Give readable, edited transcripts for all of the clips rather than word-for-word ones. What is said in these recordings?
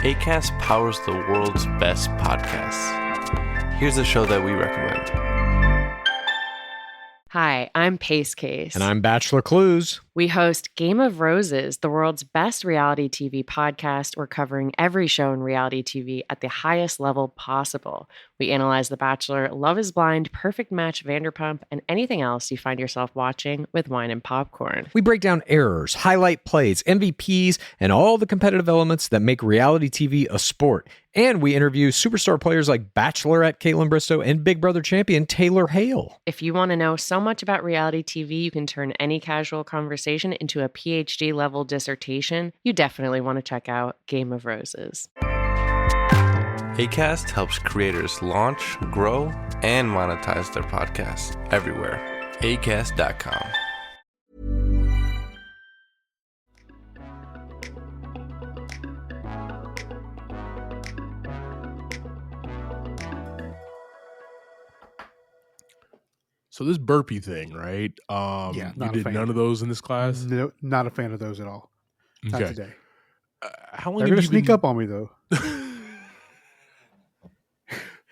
Acast powers the world's best podcasts. Here's a show that we recommend. Hi, I'm Pace Case. And I'm Bachelor Clues. We host Game of Roses, the world's best reality TV podcast. We're covering every show in reality TV at the highest level possible. We analyze The Bachelor, Love is Blind, Perfect Match, Vanderpump, and anything else you find yourself watching with wine and popcorn. We break down errors, highlight plays, MVPs, and all the competitive elements that make reality TV a sport. And we interview superstar players like Bachelorette Caitlin Bristow and Big Brother champion Taylor Hale. If you want to know so much about reality TV, you can turn any casual conversation into a PhD level dissertation. You definitely want to check out Game of Roses. Acast helps creators launch, grow, and monetize their podcasts everywhere. Acast.com. So this burpee thing, right? Yeah, you did none of those in this class? No, not a fan of those at all. Not Okay. today. How long They're have going to you sneak been, up on me, though.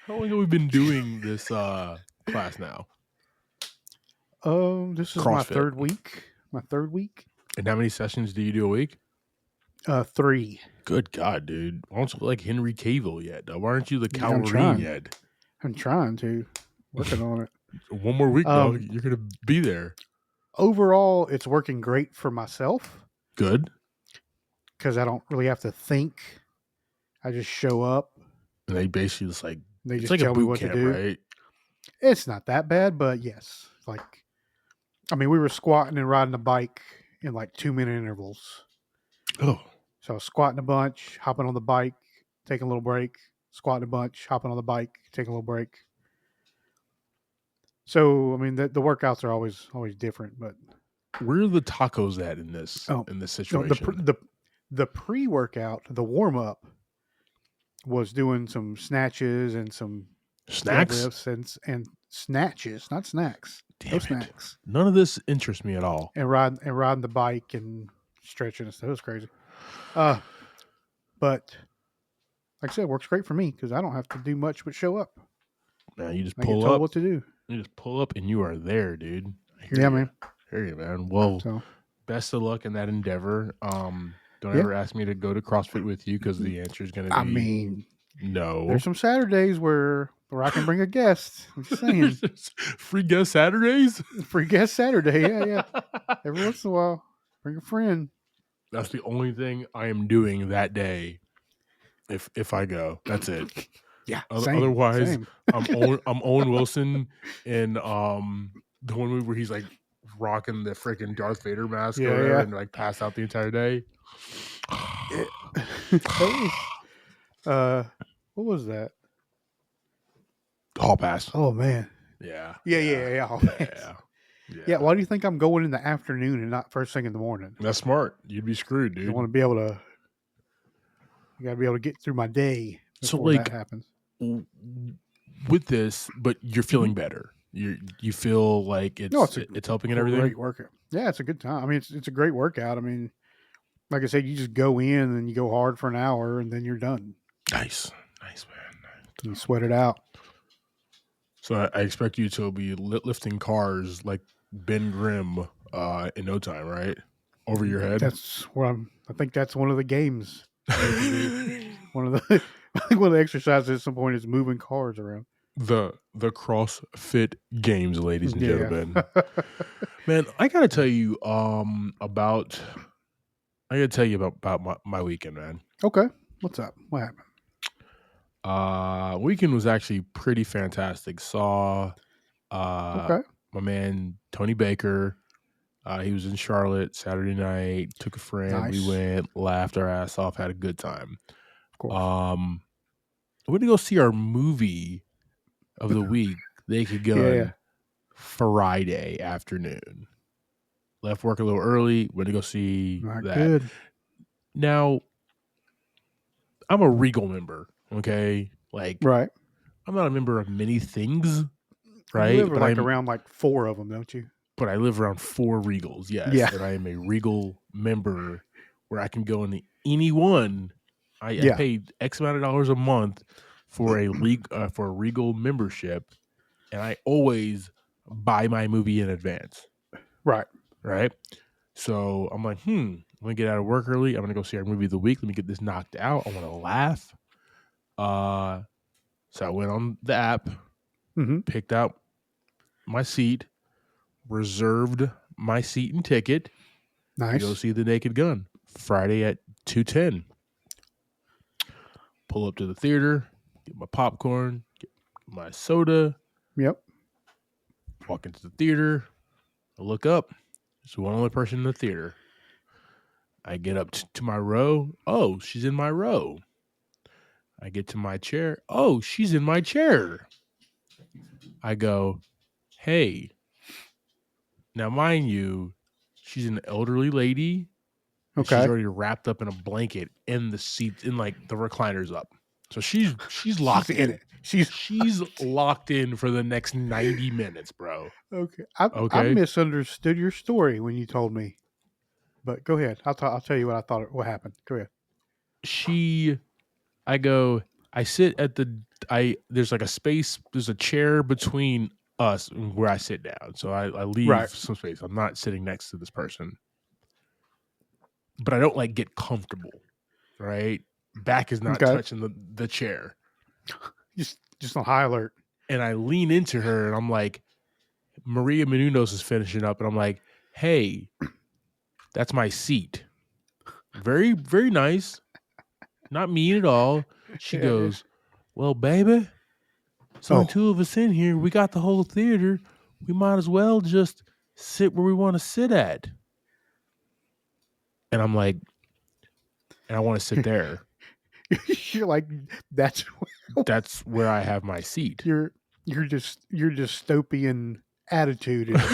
How long have we been doing this class now? This is my CrossFit. third week. My third week. And how many sessions do you do a week? 3. Good God, dude. Why don't you like Henry Cavill yet? Why aren't you the Yeah, I'm Calvary trying. yet? I'm trying to. Working on it. One more week, dog. You're going to be there. Overall, it's working great for myself Good. because I don't really have to think. I just show up. And they basically just like, They it's just like tell a me boot what camp, to do. right? It's not that bad, but yes. We were squatting and riding a bike in 2-minute intervals. Oh, So I was squatting a bunch, hopping on the bike, taking a little break, squatting a bunch, hopping on the bike, taking a little break. So the workouts are always different, but where are the tacos at in this situation? the pre-workout, the warm-up was doing some snatches and some Snacks? deadlifts and snatches, not snacks. Damn No it. snacks. None of this interests me at all. And riding the bike and stretching and stuff. It was crazy. But like I said, it works great for me because I don't have to do much but show up. Man, you just I get pull told up. what to do. You just pull up and you are there, dude. I hear Yeah, ya. man. Hear you, man. Well, So best of luck in that endeavor. Don't Yeah. ever ask me to go to CrossFit with you because the answer is going to be no. there's some Saturdays where I can bring a guest. I'm just saying. Free guest Saturdays? Free guest Saturday. Yeah. Every once in a while, bring a friend. That's the only thing I am doing that day. If I go, that's it. Yeah. Otherwise, same. I'm Owen Wilson in the one movie where he's like rocking the freaking Darth Vader mask Yeah, or whatever yeah. and like passed out the entire day. What was that? Hall pass. Oh man. Yeah. Yeah. Oh, man. Yeah. Why do you think I'm going in the afternoon and not first thing in the morning? That's smart. You'd be screwed, I dude. want to be able to. I got to be able to get through my day So, before like, that happens. With this, but you're feeling better. You feel like it's helping and everything. Great workout. Yeah, it's a good time. It's a great workout. Like I said, you just go in and you go hard for an hour and then you're done. Nice, man. You sweat it out. So I expect you to be lifting cars like Ben Grimm in no time, right? Over your head. That's where I think that's one of the games. one of the exercises at some point is moving cars around. The CrossFit Games, ladies and gentlemen. Man, I gotta tell you about my weekend, man. Okay, what's up? What happened? Weekend was actually pretty fantastic. Saw Okay. my man Tony Baker. He was in Charlotte Saturday night. Took a friend. Nice. We went, laughed our ass off, had a good time. Of course. We went to go see our movie of the week. They could go Yeah. Friday afternoon. Left work a little early. Went to go see Not that. good. Now, I'm a Regal member. Okay, like Right. I'm not a member of many things, right? You live But I'm around 4 of them, don't you? but I live around 4 Regals, yes. Yeah. And I am a Regal member where I can go into any one I Yeah. paid X amount of dollars a month for a Regal membership, and I always buy my movie in advance. Right. Right. So I'm like, I'm gonna get out of work early. I'm gonna go see our movie of the week. Let me get this knocked out. I want to laugh. So I went on the app, picked out my seat, reserved my seat and ticket to Nice. go see The Naked Gun Friday at 2:10. Pull up to the theater, get my popcorn, get my soda. Yep. Walk into the theater. I look up. There's one other person in the theater. I get up to my row. Oh, she's in my row. I get to my chair. Oh, she's in my chair. I go, hey. Now, mind you, she's an elderly lady. Okay. She's already wrapped up in a blanket in the seat, in like the recliners up. So she's locked in it. She's locked in for the next 90 minutes, bro. Okay. I misunderstood your story when you told me. But go ahead. I'll tell you what I thought what happened. Go ahead. I sit at there's like a space, there's a chair between us and where I sit down. So I leave some space. I'm not sitting next to this person. But I don't like get comfortable, right? Back is not touching the chair. Just on high alert. And I lean into her and I'm like, Maria Menounos is finishing up. And I'm like, hey, that's my seat. Very, very nice. Not mean at all. She goes, well, baby, there's only two of us in here. We got the whole theater. We might as well just sit where we want to sit at. And I'm like, and I want to sit there. You're like, that's where I have my seat. Your dystopian attitude is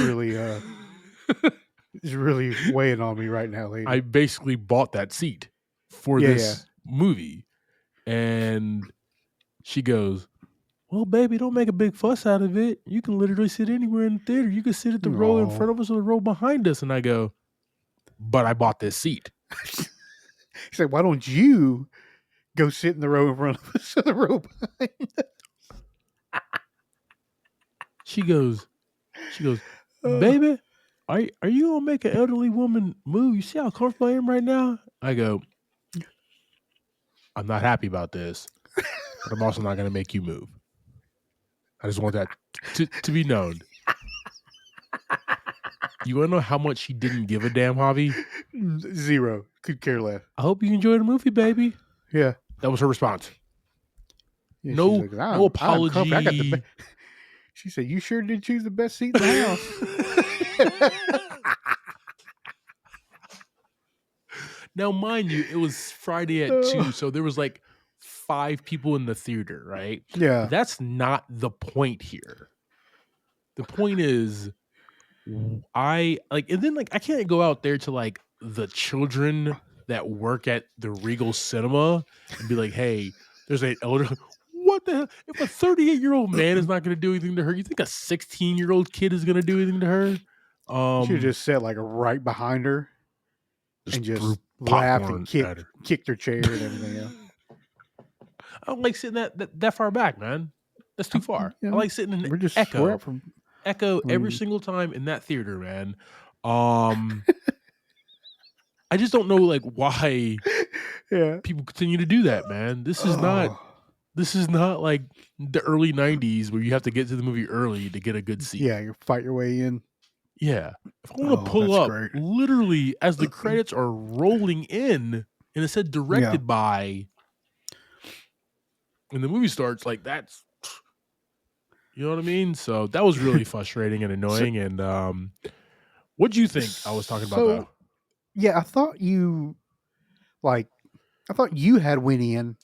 really weighing on me right now, lady. I basically bought that seat for this movie. And she goes, well, baby, don't make a big fuss out of it. You can literally sit anywhere in the theater. You can sit at the row in front of us or the row behind us. And I go, but I bought this seat. He said, why don't you go sit in the row in front of us or the row behind us? She goes, baby, are you going to make an elderly woman move? You see how comfortable I am right now? I go, I'm not happy about this, but I'm also not going to make you move. I just want that to be known. You want to know how much she didn't give a damn, Javi? 0. Could care less. I hope you enjoyed the movie, baby. Yeah. That was her response. Yeah, no like, no apology. She said, you sure did choose the best seat in the house. Now, mind you, it was Friday at 2, so there was like 5 people in the theater, right? Yeah. But that's not the point here. The point is, I can't go out there to like the children that work at the Regal Cinema and be like, hey, there's an elder. What the hell? If a 38-year-old man is not going to do anything to her, you think a 16-year-old kid is going to do anything to her? She just sat like right behind her and just laughed and kicked her chair and everything else. I don't like sitting that far back, man. That's too far. I like sitting in echo every single time in that theater, man. I just don't know like why people continue to do that, man. This is not like the early 90s where you have to get to the movie early to get a good seat. Yeah, you fight your way in. Yeah. If I want to pull up literally as the credits are rolling in and it said directed by, and the movie starts, like that's, you know what I mean? So that was really frustrating and annoying. And what do you think I was talking about though? Yeah, I thought you had went in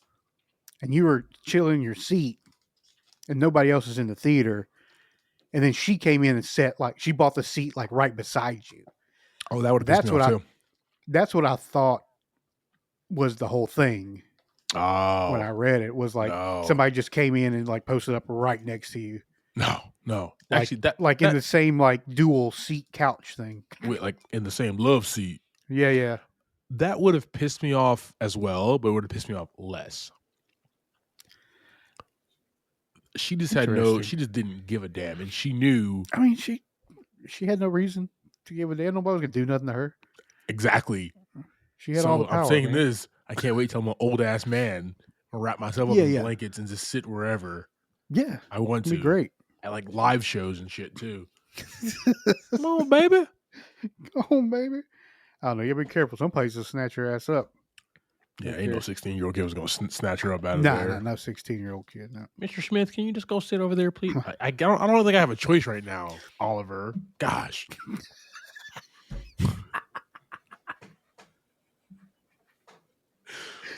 and you were chilling in your seat and nobody else is in the theater. And then she came in and sat she bought the seat like right beside you. Oh, that would have pissed me off too. That's what I thought was the whole thing. Oh. When I read it was like somebody just came in and like posted up right next to you. No. Actually, in the same like dual seat couch thing. Like in the same love seat. Yeah. that would have pissed me off as well, but it would have pissed me off less. She just she just didn't give a damn, and she knew. I mean, she had no reason to give a damn. Nobody was gonna do nothing to her. Exactly. She had all the power. I'm saying man. this. I can't wait till I'm an old ass man and wrap myself up in blankets and just sit wherever. Yeah, I want to. Be great at like live shows and shit too. Come on, baby. Come on, baby. I don't know. You gotta be careful. Some places will snatch your ass up. Yeah, ain't no 16-year-old kid was gonna snatch her up out of there. there. No 16-year-old kid. No. Mr. Smith, can you just go sit over there, please? I don't think I have a choice right now, Oliver. Gosh.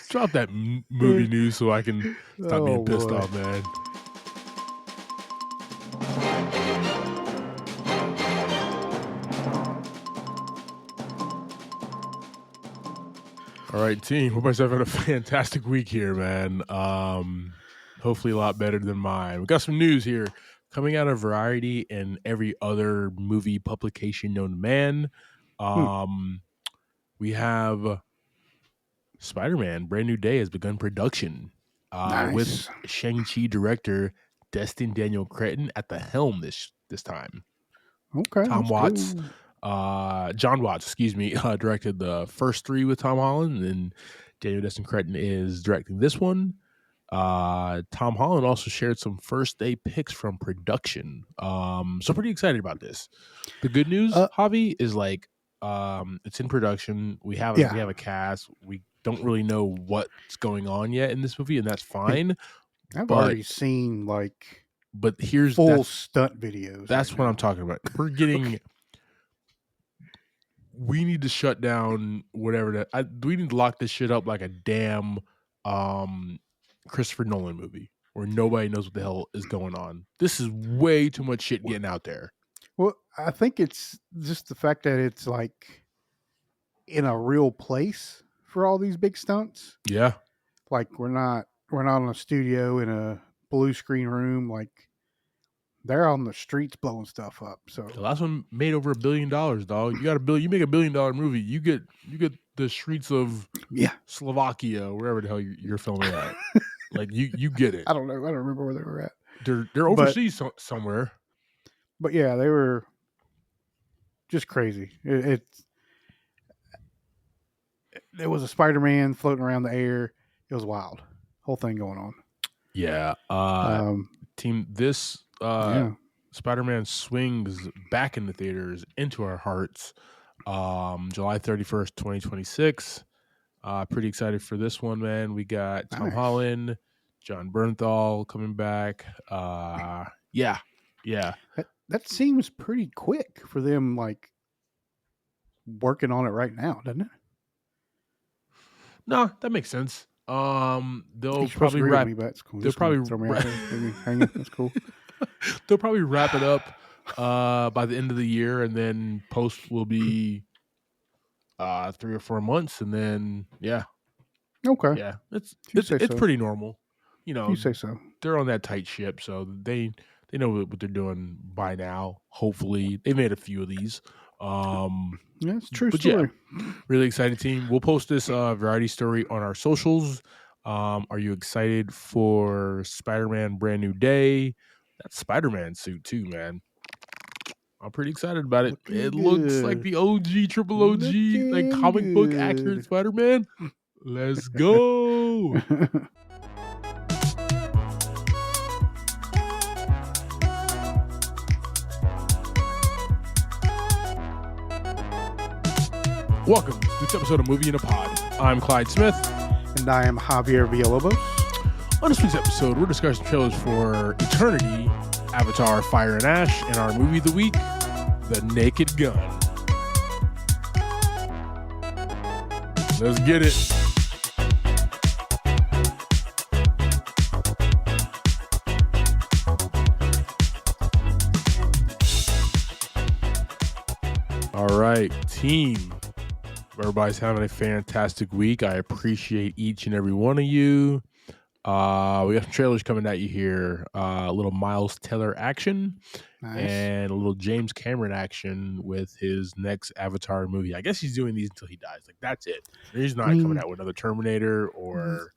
Drop that movie news so I can stop being pissed off, man. All right, team. Hope myself had a fantastic week here, man. Hopefully a lot better than mine. We got some news here coming out of Variety and every other movie publication known to man. We have Spider-Man Brand New Day has begun production with Shang-Chi director Destin Daniel Cretton at the helm this time. Okay. John Watts, directed the first three with Tom Holland, and Daniel Destin Cretton is directing this one. Tom Holland also shared some first day pics from production. So pretty excited about this. The good news, Javi, is like it's in production. We have a cast. We don't really know what's going on yet in this movie, and that's fine. I've already seen but here's full stunt videos. That's what I'm talking about. We're getting. We need to shut down whatever that. We need to lock this shit up like a damn Christopher Nolan movie where nobody knows what the hell is going on. This is way too much shit getting out there. Well, I think it's just the fact that it's like in a real place for all these big stunts. Yeah. Like we're not in a studio in a blue screen room. Like they're on the streets blowing stuff up. So the last one made over $1 billion, dog. You make $1 billion movie, you get the streets of Slovakia, wherever the hell you're filming at. Like you get it. I don't know. I don't remember where they were at. They're overseas somewhere. But yeah, they were just crazy. It was a Spider-Man floating around the air. It was wild. Whole thing going on. Yeah. Team, this Spider-Man swings back in the theaters into our hearts. July 31st, 2026. Pretty excited for this one, man. We got Tom Holland, John Bernthal coming back. Yeah. That seems pretty quick for them, like working on it right now, doesn't it? No, that makes sense. They'll probably wrap. Cool. They'll probably throw me out there. Maybe hanging. That's cool. They'll probably wrap it up by the end of the year, and then post will be 3 or 4 months, and then Okay. Yeah, it's pretty normal. You know, you say so. They're on that tight ship, so they know what they're doing by now. Hopefully, they made a few of these. Yeah, it's a true story. Yeah, really excited, team. We'll post this Variety story on our socials. Are you excited for Spider-Man Brand New Day? That Spider-Man suit too, man. I'm pretty excited about it. It looks like the OG, triple OG, like comic book accurate Spider-Man. Let's go. Welcome to this episode of Movie in a Pod. I'm Clyde Smith. And I am Javier Villalobos. On this week's episode, we're discussing trailers for Eternity, Avatar, Fire and Ash, and our movie of the week, The Naked Gun. Let's get it. All right, team. Everybody's having a fantastic week. I appreciate each and every one of you. We got some trailers coming at you here. A little Miles Teller action Nice. and a little James Cameron action with his next Avatar movie. I guess he's doing these until he dies. Like, that's it. He's not coming out with another Terminator or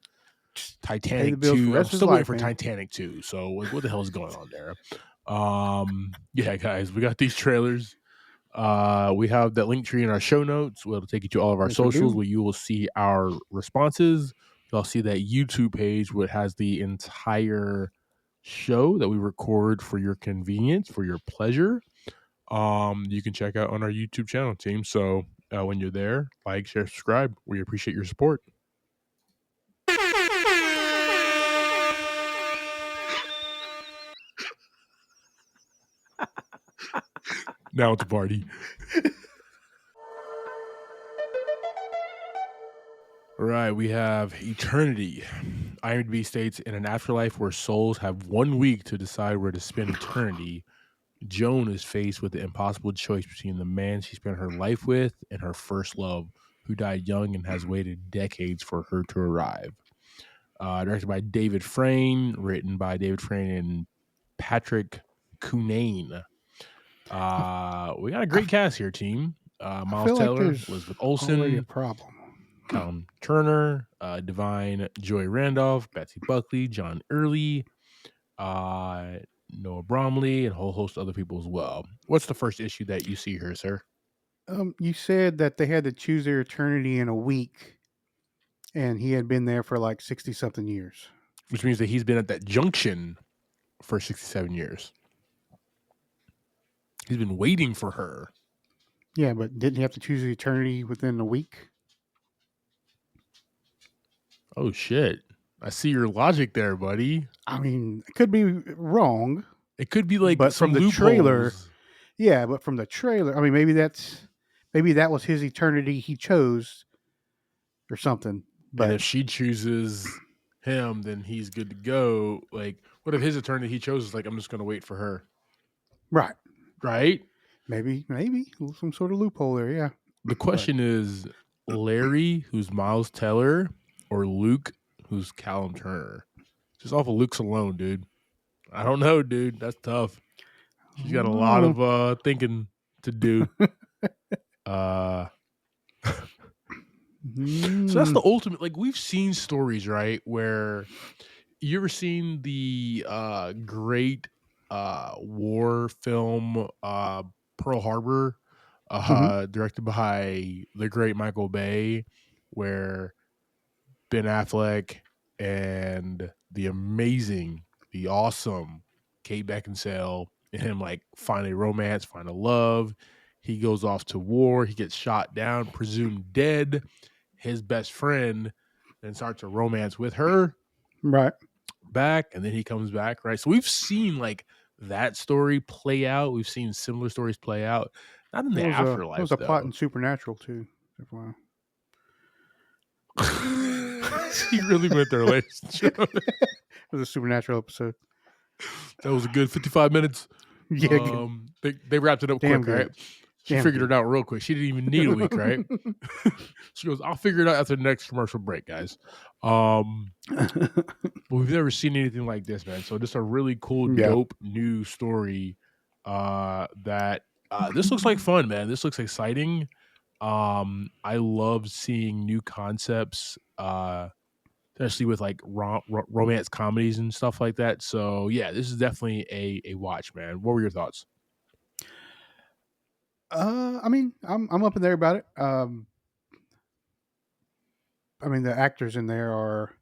Pay the Titanic bills for the 2. I'm rest of his still waiting life, for man. Titanic 2. So, like, what the hell is going on there? Yeah, guys, we got these trailers. We have that link tree in our show notes. We'll take you to all of our Yes, we socials do. where you will see our responses. You'll see that YouTube page where it has the entire show that we record for your convenience, for your pleasure. You can check out on our YouTube channel, team. So when you're there, like, share, subscribe. We appreciate your support. Now it's a party. All right, we have Eternity. IMDb states, in an afterlife where souls have 1 week to decide where to spend eternity, Joan is faced with the impossible choice between the man she spent her life with and her first love, who died young and has waited decades for her to arrive. Directed by David Frayne, written by David Frayne and Patrick Cunane. We got a great cast here, team. I Miles feel like Teller, there's Elizabeth already a Olsen, problem. Callum Turner, Divine Joy Randolph, Betsy Buckley, John Early, Noah Bromley, and a whole host of other people as well. What's the first issue that you see here, sir? You said that they had to choose their eternity in a week, and he had been there for like 60-something years. Which means that he's been at that junction for 67 years. He's been waiting for her. Yeah, but didn't he have to choose the eternity within a week? Oh, shit. I see your logic there, buddy. I mean, it could be wrong. It could be like But some from the loopholes. trailer- Yeah, but from the trailer, I mean, maybe that was his eternity he chose or something. But And if she chooses him, then he's good to go. Like, what if his eternity he chose is like, I'm just going to wait for her? right, Right? maybe some sort of loophole there. Yeah. The question is Larry, who's Miles Teller, or Luke, who's Callum Turner? Just off of Luke's alone, dude. I don't know, dude. That's tough. She's got a lot of thinking to do. So that's the ultimate. Like, we've seen stories, right, where you ever seen the great war film Pearl Harbor, directed by the great Michael Bay, where Ben Affleck and the awesome Kate Beckinsale and him like find a romance, find a love. He goes off to war. He gets shot down, presumed dead. His best friend then starts a romance with her. Right. Back, and then he comes back, right? So we've seen like that story play out. We've seen similar stories play out. Not in the afterlife. There was a plot in Supernatural too. Wow. He really went there, ladies and gentlemen. It was a Supernatural episode. That was a good 55 minutes. Yeah. They wrapped it up Damn quick, good. right? She Damn figured good. it out real quick. She didn't even need a week, right? She goes, I'll figure it out after the next commercial break, guys. But we've never seen anything like this, man. So just a really cool, dope new story that this looks like fun, man. This looks exciting. I love seeing new concepts, especially with like romance comedies and stuff like that. So yeah, this is definitely a watch, man. What were your thoughts? I mean, I'm up in there about it. I mean, the actors in there are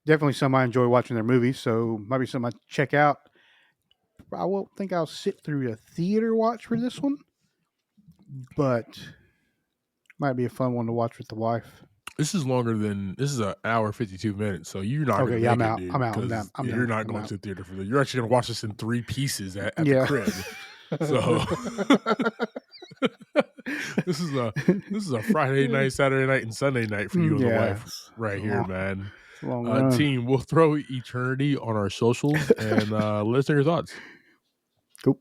definitely some I enjoy watching their movies, so might be some I check out. I won't think I'll sit through a theater watch for this one, but might be a fun one to watch with the wife. This is an hour 52 minutes, so you're not Okay, gonna yeah, make I'm it, out. dude, I'm out. 'cause I'm you're done. not I'm going out. to the theater for that. You're actually gonna watch this in 3 pieces at Yeah. the crib. So this is a Friday night, Saturday night, and Sunday night for you and the wife right here, man. It's a long run. Team, we'll throw Eternity on our socials and let us know your thoughts. Cool.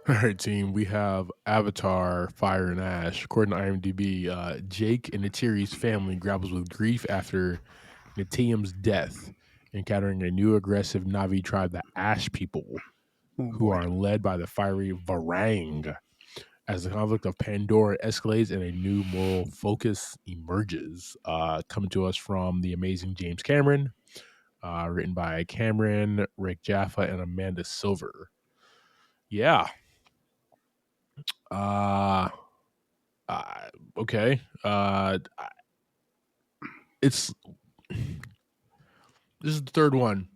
All right, team. We have Avatar, Fire and Ash. According to IMDb, Jake and Neytiri's family grapples with grief after Natium's death, encountering a new aggressive Na'vi tribe, the Ash people, Oh, who boy. are led by the fiery Varang. As the conflict of Pandora escalates and a new moral focus emerges, coming to us from the amazing James Cameron, written by Cameron, Rick Jaffa, and Amanda Silver. Yeah. Uh, okay. It's this is the third one.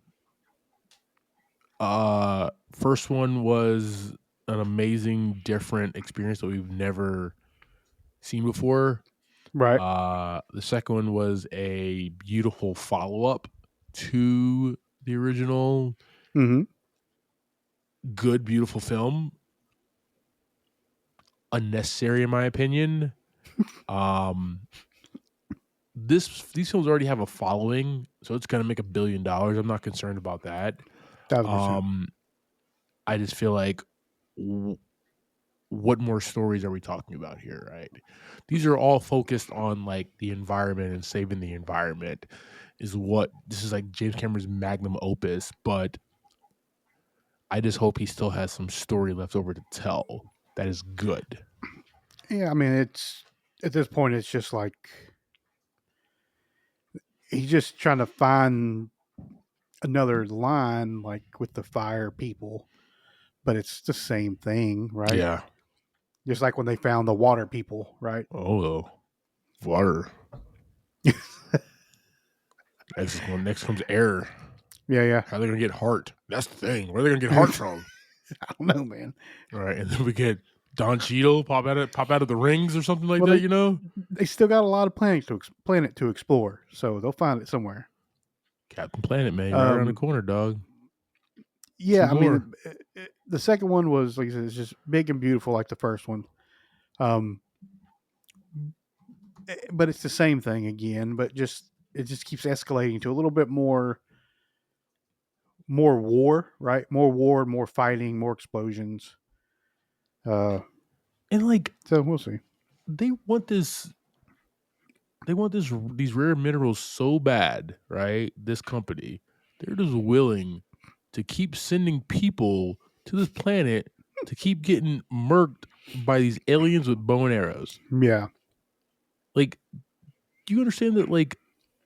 First one was an amazing, different experience that we've never seen before. Right. The second one was a beautiful follow up to the original, Mm-hmm. good, beautiful film. Unnecessary, in my opinion. These films already have a following, so it's gonna make $1 billion. I'm not concerned about that. 1,000%. I just feel like, what more stories are we talking about here, right? These are all focused on like the environment and saving the environment. This is like James Cameron's magnum opus, but I just hope he still has some story left over to tell that is good. Yeah, I mean, it's at this point, it's just like he's just trying to find another line, like with the fire people, but it's the same thing, right? Yeah. Just like when they found the water people, right? Oh, water. Next comes air. Yeah. How are they gonna get heart? That's the thing. Where are they gonna get heart from? I don't know, man. All right, and then we get Don Cheadle pop out of the rings or something like Well, that. they- You know, They still got a lot of planet to explore, so they'll find it somewhere. Captain Planet, man, right around the Um, corner, dog. Yeah, Two I mean, more. the second one was like I said, it's just big and beautiful, like the first one. But it's the same thing again, but it just keeps escalating to a little bit more war, right? More war, more fighting, more explosions. And like So we'll see. they want these rare minerals so bad, right? This company, they're just willing to keep sending people to this planet to keep getting murked by these aliens with bow and arrows. Yeah, Like, do you understand that? Like,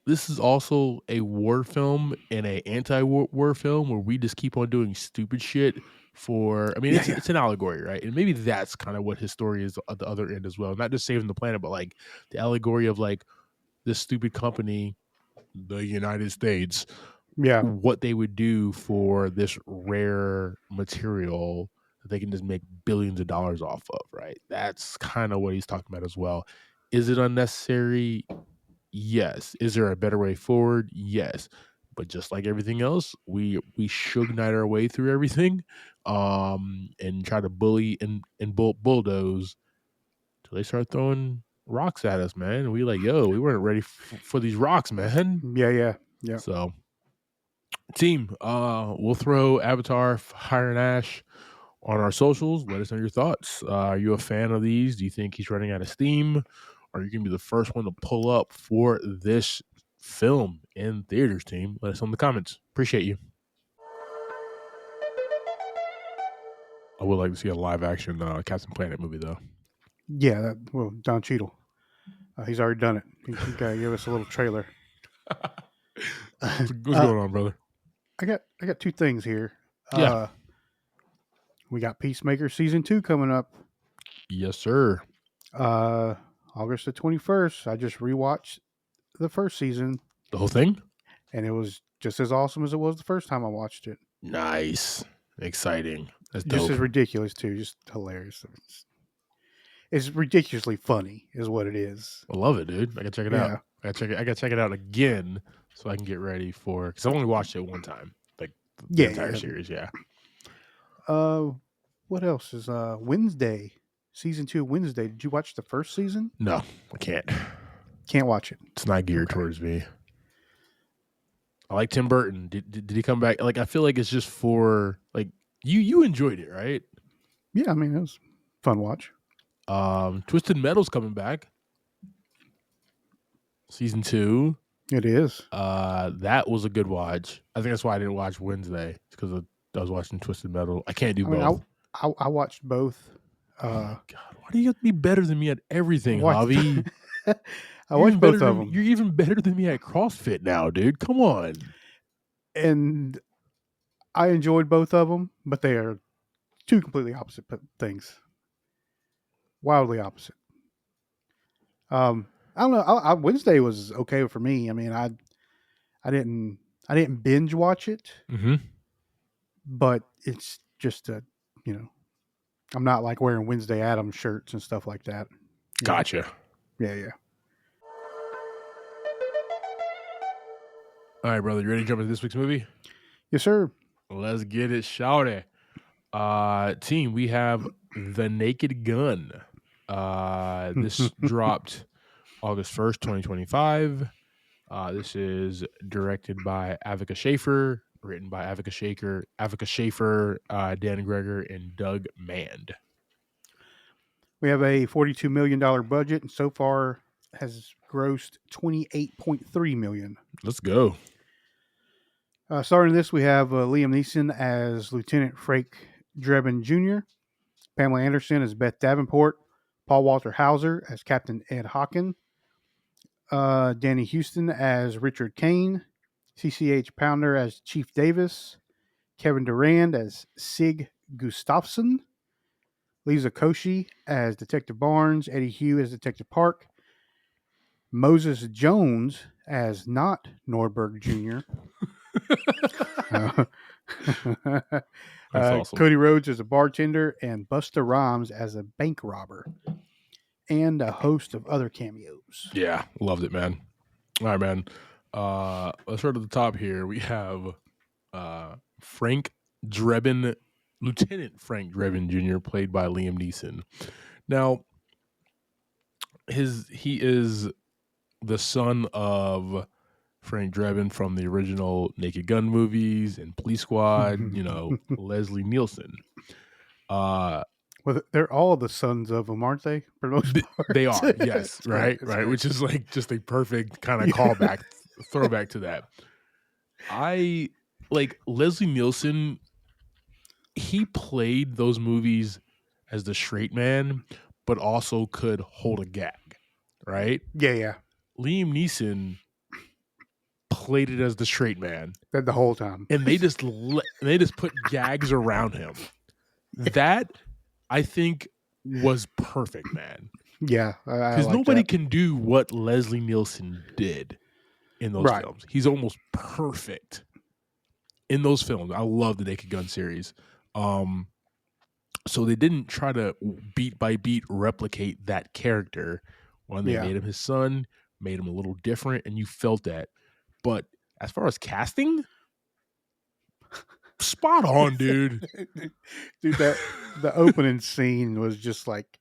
this is also a war film and a anti-war film where we just keep on doing stupid shit for. I mean, Yeah, it's an allegory, right? And maybe that's kind of what his story is at the other end as well. Not just saving the planet, but like the allegory of like this stupid company, the United States, yeah, what they would do for this rare material that they can just make billions of dollars off of, right? That's kind of what he's talking about as well. Is it unnecessary? Yes. Is there a better way forward? Yes. But just like everything else, we Suge Knight our way through everything, and try to bully and bulldoze till they start throwing rocks at us, man. And we like, yo, we weren't ready for these rocks, man. yeah. So, team, we'll throw Avatar, Fire and Ash on our socials. Let us know your thoughts. Are you a fan of these? Do you think he's running out of steam? Are you going to be the first one to pull up for this film in theaters, team? Let us know in the comments. Appreciate you. I would like to see a live action Captain Planet movie, though. Yeah. Well, Don Cheadle, he's already done it. He got to give us a little trailer. What's going on, brother? I got two things here. Yeah. We got Peacemaker season 2 coming up. Yes, sir. August the 21st. I just rewatched the first season, The whole thing? and it was just as awesome as it was the first time I watched it. Nice. Exciting. That's Just dope. as ridiculous too. Just hilarious. It's ridiculously funny, is what it is. I love it, dude. I gotta check it Yeah. out. I gotta check it out again so I can get ready for, because I only watched it one time, like the entire series. Yeah. What else is Wednesday? Season 2 Wednesday. Did you watch the first season? No, I can't. Can't watch it. It's not geared towards me. I like Tim Burton. Did he come back? Like, I feel like it's just for like you enjoyed it, right? Yeah, I mean, it was a fun watch. Twisted Metal's coming back. Season 2. It is. That was a good watch. I think that's why I didn't watch Wednesday. It's because I was watching Twisted Metal. I can't do I mean, both. I watched both. Oh my God. Why do you have to be better than me at everything, Javi? I watched both of them. You're even better than me at CrossFit now, dude. Come on. And I enjoyed both of them, but they are two completely opposite things. Wildly opposite. I don't know. Wednesday was okay for me. I mean, I didn't binge watch it, Mm-hmm. but it's just I'm not like wearing Wednesday Addams shirts and stuff like that. Gotcha. Yeah. All right, brother. You ready to jump into this week's movie? Yes, sir. Let's get it, shouty. Team, we have The Naked Gun. This dropped August 1st, 2025. This is directed by Avica Schaefer, written by Avica Schaefer, Dan Greger, and Doug Mand. We have a $42 million budget, and so far has grossed $28.3 million. Let's go. Starting this, we have Liam Neeson as Lieutenant Frank Drebin Jr., Pamela Anderson as Beth Davenport, Paul Walter Hauser as Captain Ed Hawken, Danny Houston as Richard Kane, CCH Pounder as Chief Davis, Kevin Durand as Sig Gustafsson, Lisa Koshy as Detective Barnes, Eddie Hugh as Detective Park, Moses Jones as not Norberg Jr., That's awesome. Cody Rhodes as a bartender, and Busta Rhymes as a bank robber, and a host of other cameos. Yeah, loved it, man. All right, man. Let's start at the top here. We have Frank Drebin, Lieutenant Frank Drebin Jr., played by Liam Neeson. Now, he is the son of Frank Drebin from the original Naked Gun movies and Police Squad, Leslie Nielsen. Well, they're all the sons of them, aren't they? For the most part, they are. Yes, right. Right. Which is like just a perfect kind of callback, throwback to that. I like Leslie Nielsen. He played those movies as the straight man, but also could hold a gag, right? Yeah. Liam Neeson played it as the straight man The whole time, and they just put gags around him. That I think was perfect, man. Yeah, because like nobody that. can do what Leslie Nielsen did in those films. He's almost perfect in those films. I love the Naked Gun series. So they didn't try to beat by beat replicate that character. When they made him his son, made him a little different, and you felt that. But as far as casting, spot on, dude. Dude, the opening scene was just like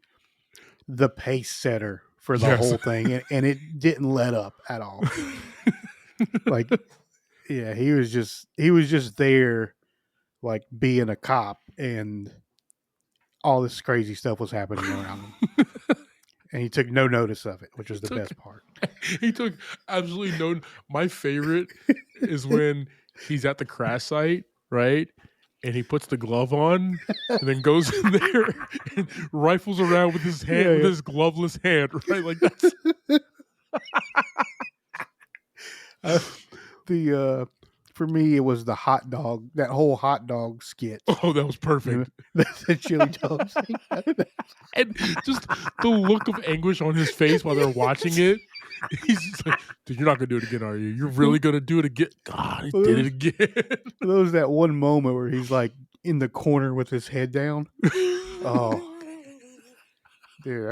the pace setter for the whole thing, and it didn't let up at all. Like, yeah, he was just there, like being a cop, and all this crazy stuff was happening around him. And he took no notice of it, which was the best part. He took absolutely no. My favorite is when he's at the crash site, right? And he puts the glove on and then goes in there and rifles around with his hand, with his gloveless hand, right? Like that's for me, it was the hot dog, that whole hot dog skit. Oh, that was perfect. The chili dogs. And just the look of anguish on his face while they're watching it. He's just like, dude, you're not going to do it again, are you? You're really going to do it again? God, he did it again. There was that one moment where he's like in the corner with his head down. Oh, dude,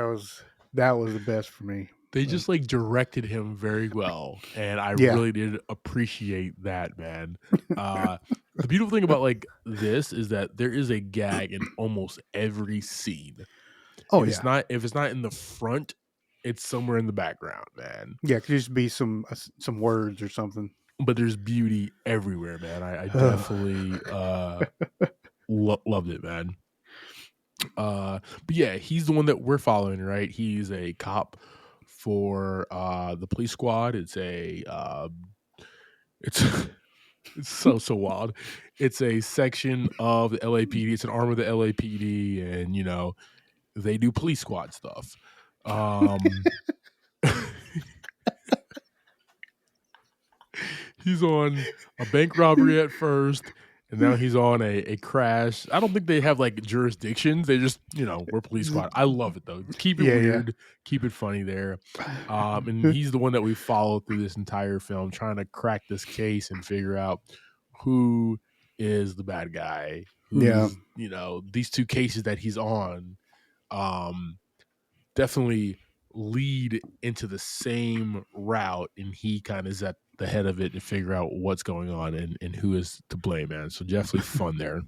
that was the best for me. They just like directed him very well, and I really did appreciate that, man. The beautiful thing about like this is that there is a gag in almost every scene. Oh, if it's not in the front, it's somewhere in the background, man. Yeah, it could just be some words or something. But there's beauty everywhere, man. I definitely loved it, man. But yeah, he's the one that we're following, right? He's a cop for the police squad. It's it's it's so wild. It's a section of the LAPD. It's an arm of the LAPD, and they do police squad stuff. He's on a bank robbery at first, and now he's on a crash. I don't think they have like jurisdictions. They just, we're police squad. I love it though. Keep it weird, keep it funny there. And he's the one that we follow through this entire film, trying to crack this case and figure out who is the bad guy. Who's, these two cases that he's on, definitely lead into the same route, and he kind of is at the head of it to figure out what's going on and who is to blame, man. So definitely fun there.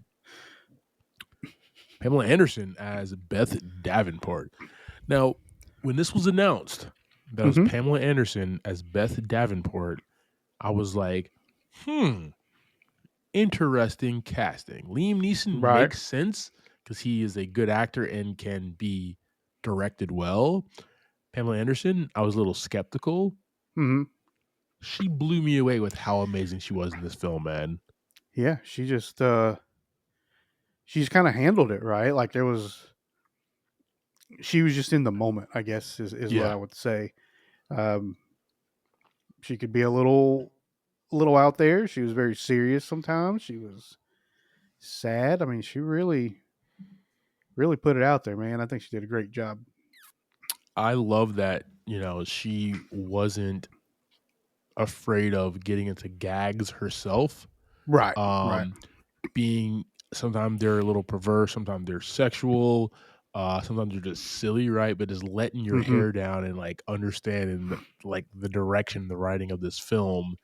Pamela Anderson as Beth Davenport. Now, when this was announced that it was Pamela Anderson as Beth Davenport, I was like, interesting casting. Liam Neeson makes sense because he is a good actor and can be directed well. Pamela Anderson, I was a little skeptical. She blew me away with how amazing she was in this film, man. Yeah, she just she's kind of handled it right. Like she was just in the moment, I guess is what I would say. She could be a little out there. She was very serious sometimes. She was sad. I mean, she really put it out there, man. I think she did a great job. I love that, she wasn't afraid of getting into gags herself. Right. Being, sometimes they're a little perverse, sometimes they're sexual, sometimes they're just silly, right? But just letting your hair down and like understanding like the direction, the writing of this film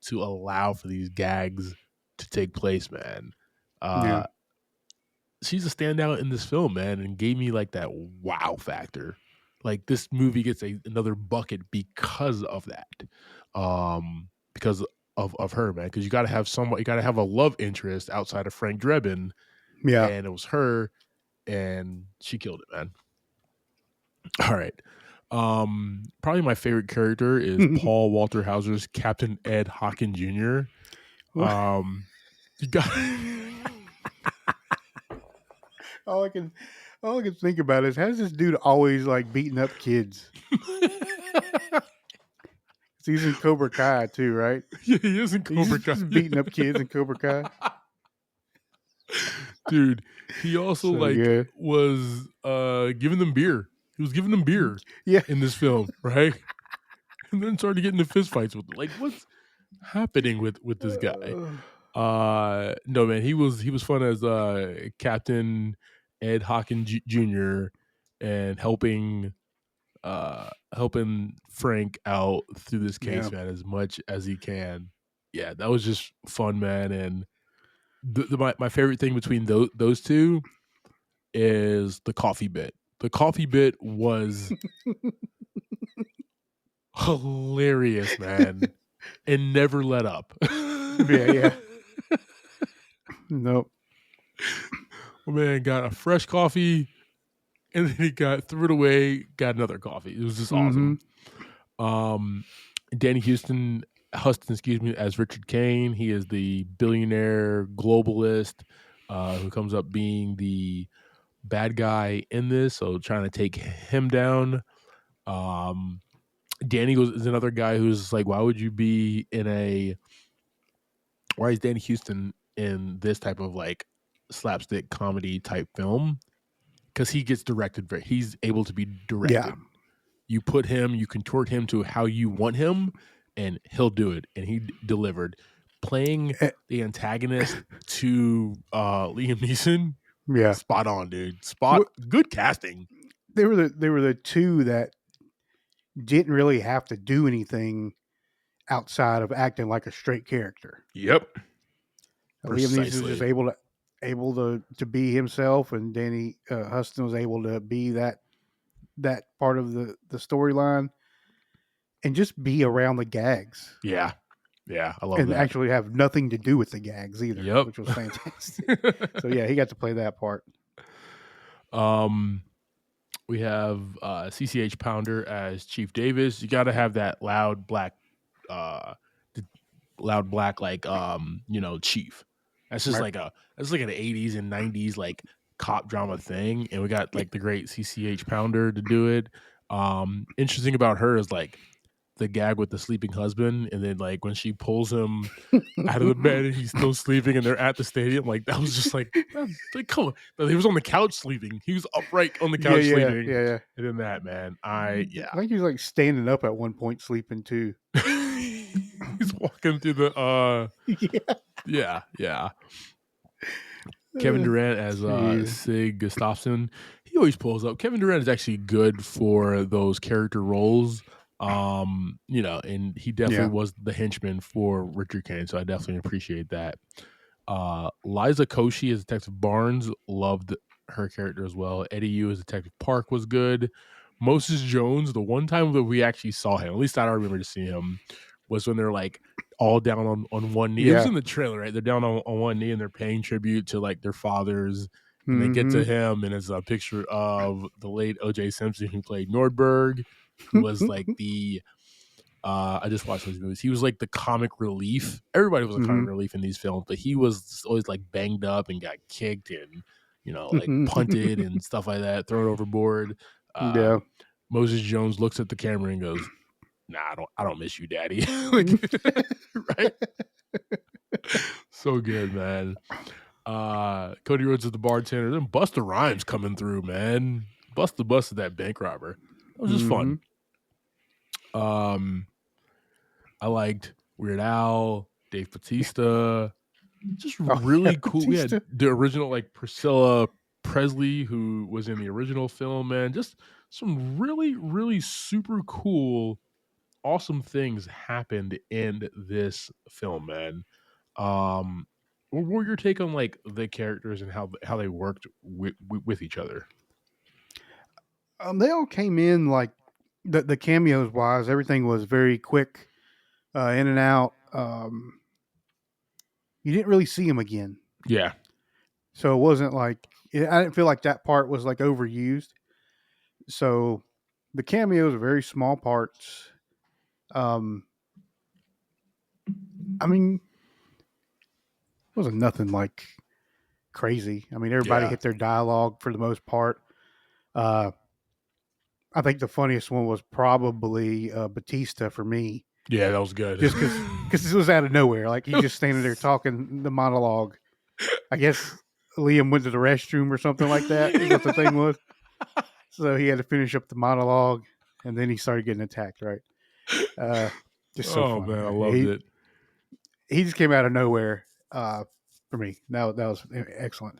to allow for these gags to take place, man. She's a standout in this film, man, and gave me like that wow factor. Like this movie gets another bucket because of that. Because of her, man. Because you got to have you got to have a love interest outside of Frank Drebin. Yeah. And it was her, and she killed it, man. All right. Probably my favorite character is Paul Walter Hauser's Captain Ed Hockin Jr. You got all I can think about is how's this dude always like beating up kids? He's in Cobra Kai too, right? Yeah, he is in Cobra Kai. He's beating up kids in Cobra Kai. Dude, he also was giving them beer. He was giving them beer in this film, right? And then started getting into fistfights with them. Like, what's happening with this guy? No, man, he was fun as Captain Ed Hockin Jr. and helping Frank out through this case, man, as much as he can. Yeah, that was just fun, man. And my favorite thing between those two is the coffee bit. The coffee bit was hilarious, man, and never let up. Yeah. Nope. Man got a fresh coffee, and then he threw it away, got another coffee. It was just awesome. Danny Huston, as Richard Kane. He is the billionaire globalist who comes up being the bad guy in this, so trying to take him down. Danny is another guy who's like, why is Danny Huston in this type of like slapstick comedy type film? Because he gets directed he's able to be directed. Yeah. You put him, you contort him to how you want him, and he'll do it. And he delivered. Playing the antagonist to Liam Neeson, spot on, dude. Good casting. They were the two that didn't really have to do anything outside of acting like a straight character. Yep. Liam Neeson was just able to be himself, and Danny Huston was able to be that part of the storyline and just be around the gags. Yeah, I love that. And actually have nothing to do with the gags either, which was fantastic. So yeah, he got to play that part. We have CCH Pounder as Chief Davis. You got to have that loud black, chief. That's just Right. that's like an 80s and 90s like cop drama thing, and we got like the great CCH Pounder to do it. Interesting about her is like the gag with the sleeping husband, and then like when she pulls him out of the bed and he's still sleeping, and they're at the stadium, like that was just like come on. He was on the couch sleeping. He was upright on the couch sleeping. Yeah. And then that man, I think he was like standing up at one point, sleeping too. He's walking through the yeah. Kevin Durant as Sig Gustafsson. He always pulls up. Kevin Durant is actually good for those character roles. And he definitely was the henchman for Richard Kane, so I definitely appreciate that. Liza Koshy as Detective Barnes, loved her character as well. Eddie Yu as Detective Park was good. Moses Jones, the one time that we actually saw him, at least I remember to see him, was when they're like all down on one knee. Yeah. It was in the trailer, right? They're down on one knee and they're paying tribute to like their fathers. And they get to him, and it's a picture of the late O.J. Simpson, who played Nordberg, who was like the I just watched those movies. He was like the comic relief. Everybody was a comic relief in these films, but he was always like banged up and got kicked and like punted and stuff like that, thrown overboard. Moses Jones looks at the camera and goes, "Nah, I don't miss you, Daddy." Right? So good, man. Cody Rhodes is the bartender. Then Busta Rhymes coming through, man. Busted that bank robber. That was just fun. I liked Weird Al, Dave Bautista. Just really cool. We had the original like Priscilla Presley, who was in the original film, man. Just some really, really super cool, awesome things happened in this film, man. What were your take on like the characters and how they worked with each other? They all came in like the cameos wise. Everything was very quick, in and out. You didn't really see them again. Yeah. So it wasn't like I didn't feel like that part was like overused. So the cameos are very small parts. I mean, it wasn't nothing like crazy. I mean, everybody hit their dialogue for the most part. I think the funniest one was probably Batista for me. Yeah, that was good. Just because it was out of nowhere. Like he's just standing there talking the monologue. I guess Liam went to the restroom or something like that is what the thing was. So he had to finish up the monologue, and then he started getting attacked, right? Just so funny. Man, I loved it. He just came out of nowhere for me. That was excellent.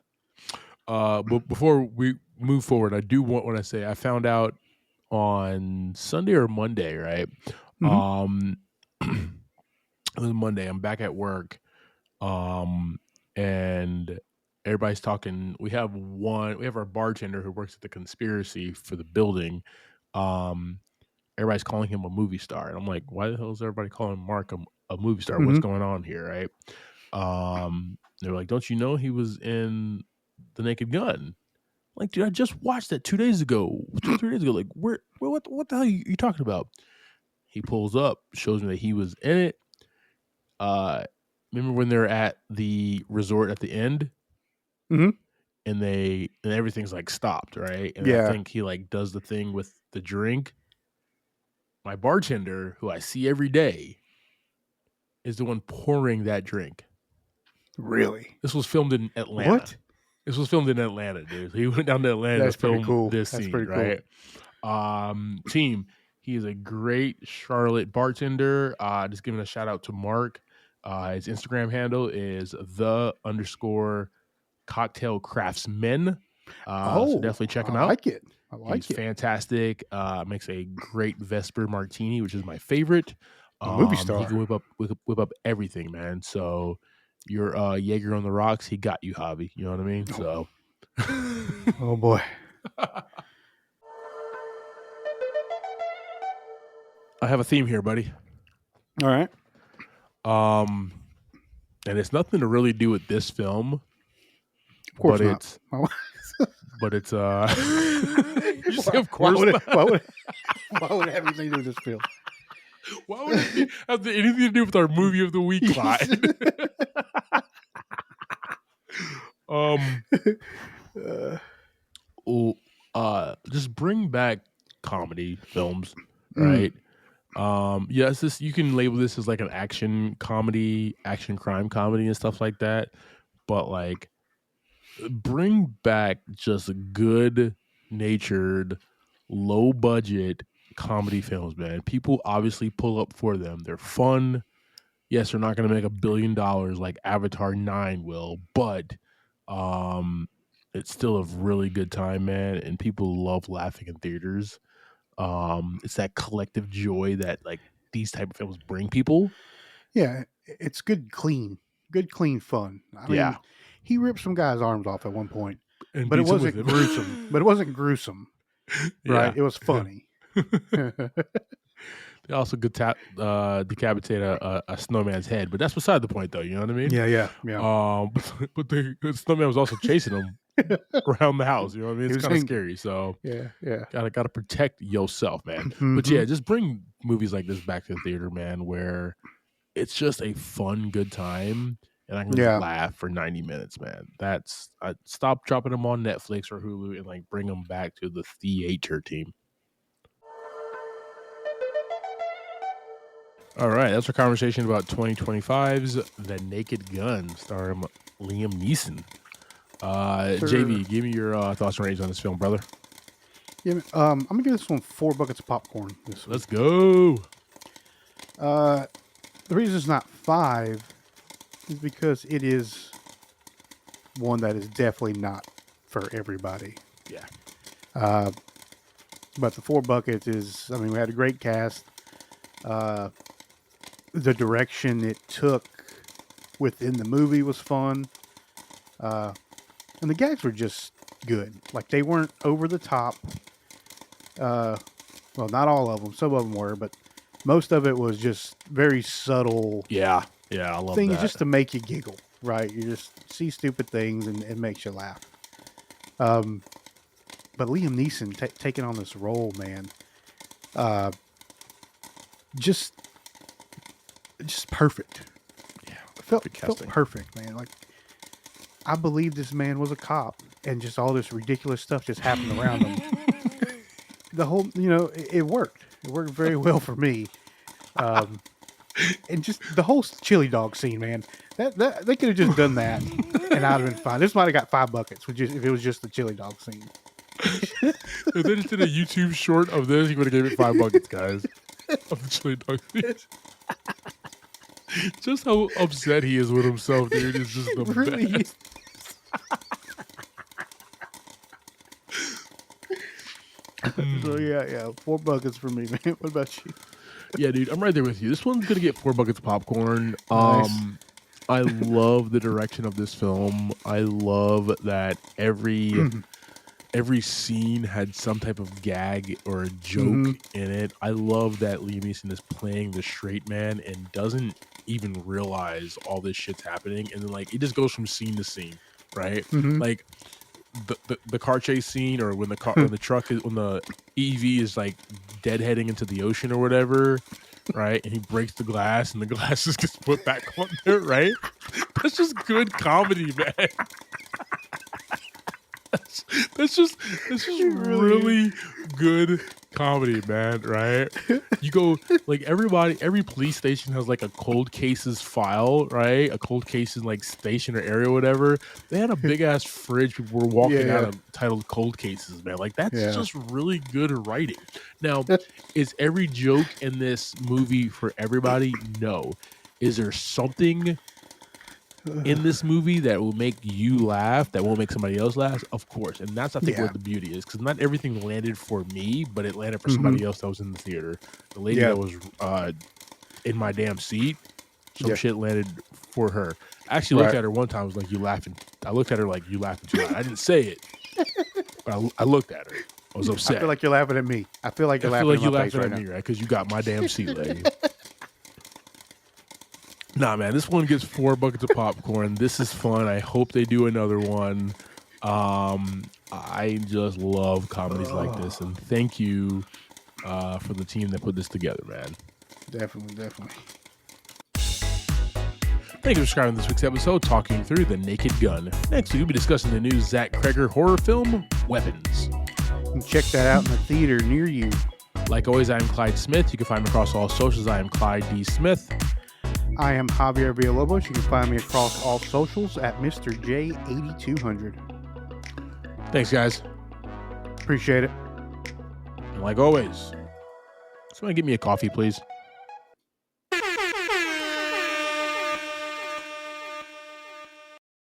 But before we move forward, I do want to say I found out on Sunday or Monday, right? It was Monday. I'm back at work, and everybody's talking. We have our bartender who works at the Conspiracy for the building. Everybody's calling him a movie star, and I'm like, why the hell is everybody calling Mark a movie star? What's going on here, right? They're like, don't you know he was in The Naked Gun? Like, dude, I just watched that 2 days ago, 2 or 3 days ago. Like, what the hell are you talking about? He pulls up, shows me that he was in it. Remember when they're at the resort at the end? And everything's like stopped, right? And I think he like does the thing with the drink. My bartender, who I see every day, is the one pouring that drink. Really? This was filmed in Atlanta. What? This was filmed in Atlanta, dude. He went down to Atlanta to film this scene, right? Cool. Team, he is a great Charlotte bartender. Just giving a shout out to Mark. His Instagram handle is _cocktail craftsman. So definitely check him out. I like it. He's fantastic. Makes a great Vesper martini, which is my favorite. Movie star. He can whip up everything, man. So your Jaeger on the rocks, he got you, Javi. You know what I mean? So, oh boy. I have a theme here, buddy. All right. And it's nothing to really do with this film. Of course but not. but it's you say, of course not. Why would it have anything to do with this film? Why would it have anything to do with our movie of the week, Clyde? Just bring back comedy films, right? Yes, this you can label this as like an action comedy, action crime comedy, and stuff like that. But like, bring back just good natured, low budget comedy films, man. People obviously pull up for them. They're fun. Yes, they're not going to make $1 billion like Avatar 9 will, but it's still a really good time, man. And people love laughing in theaters. It's that collective joy that like these type of films bring people. Yeah, it's good, clean fun. I mean, he ripped some guy's arms off at one point, And but it beats him wasn't with it. gruesome. But it wasn't gruesome, right? Yeah. It was funny. They also decapitate a snowman's head, but that's beside the point, though. You know what I mean? Yeah. But the snowman was also chasing him around the house. You know what I mean? He It's was kind of hanging. scary. So Yeah. gotta protect yourself, man. Mhm. But yeah, just bring movies like this back to the theater, man, where it's just a fun, good time, and I can just laugh for 90 minutes, man. Stop dropping them on Netflix or Hulu and like bring them back to the theater team. All right, that's our conversation about 2025's The Naked Gun, starring Liam Neeson. JV, give me your thoughts and ratings on this film, brother. Yeah, I'm gonna give this one 4 buckets of popcorn. This week. Let's go. The reason it's not 5 is because it is one that is definitely not for everybody. Yeah. But the 4 buckets is, I mean, we had a great cast. The direction it took within the movie was fun. And the gags were just good. Like, they weren't over the top. Well, not all of them. Some of them were, but most of it was just very subtle Yeah, I love things that. just to make you giggle, right? You just see stupid things and it makes you laugh. But Liam Neeson taking on this role, man, just perfect. Yeah, Felt casting. perfect, man. Like, I believe this man was a cop, and just all this ridiculous stuff just happened around him. The whole, it worked. It worked very well for me. And just the whole chili dog scene, man. That they could have just done that, and I'd have been fine. This might have got 5 buckets if it was just the chili dog scene. If they just did a YouTube short of this, he would have gave it 5 buckets, guys. Of the chili dog scene. Just how upset he is with himself, dude, is just the Really best. So yeah, 4 buckets for me, man. What about you? Yeah, dude, I'm right there with you. This one's gonna get 4 buckets of popcorn. Nice. I love the direction of this film. I love that every scene had some type of gag or a joke in it. I love that Liam Neeson is playing the straight man and doesn't even realize all this shit's happening, and then like it just goes from scene to scene, right? Like the car chase scene, or when the EV is like deadheading into the ocean or whatever, right? And he breaks the glass, and the glass just gets put back on there, right? That's just good comedy, man. That's just really good comedy, man, right? You go, like, every police station has like a cold cases file, right? A cold cases like station or area or whatever. They had a big ass fridge people were walking out of titled cold cases, man. Like, that's just really good writing. Now, is every joke in this movie for everybody? No. Is there something in this movie that will make you laugh, that won't make somebody else laugh? Of course. And that's, I think, what the beauty is, because not everything landed for me, but it landed for somebody else that was in the theater. The lady that was in my damn seat, some shit landed for her. I actually looked at her one time. I was like, "You laughing?" I looked at her like, "You laughing too loud." I didn't say it, but I looked at her. I was upset. I feel like you're laughing at me. I feel like you're laughing at me, right? Because you got my damn seat, lady. Nah, man, this one gets 4 buckets of popcorn. This is fun. I hope they do another one. I just love comedies like this, and thank you for the team that put this together, man. Definitely. Thank you for subscribing to this week's episode, talking through The Naked Gun. Next week, we'll be discussing the new Zach Cregger horror film, Weapons. You can check that out in the theater near you. Like always, I am Clyde Smith. You can find me across all socials. I am Clyde D. Smith. I am Javier Villalobos. You can find me across all socials at Mr. J8200. Thanks, guys. Appreciate it. And like always, somebody get me a coffee, please.